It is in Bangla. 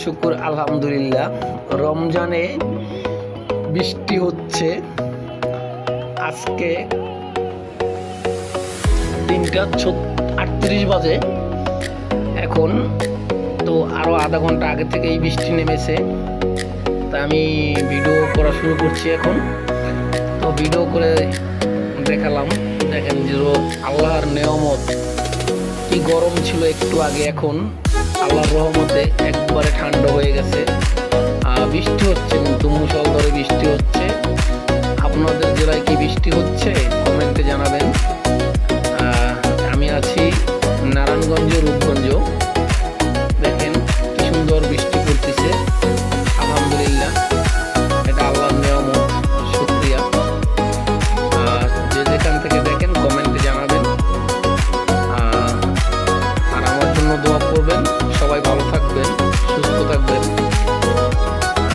শুকুর আলহামদুলিল্লাহ। রমজানে বৃষ্টি হচ্ছে। আজকে 3:38 বাজে। এখন তো আরো আধা ঘন্টা আগে থেকেই বৃষ্টি নেমেছে। তা আমি ভিডিও করা শুরু করছি এখন। তো ভিডিও করে দেখালাম। দেখেন যে আল্লাহর নেয়ামত, কি গরম ছিল একটু আগে, এখন আল্লাহর রহমতে একবারে ঠান্ডা হয়ে গেছে। বৃষ্টি হচ্ছে, কিন্তু মুষলধারে বৃষ্টি হচ্ছে। আপনাদের জেলায় কি বৃষ্টি হচ্ছে কমেন্টে জানাবেন। আমি আছি নারায়ণগঞ্জ, রূপগঞ্জ।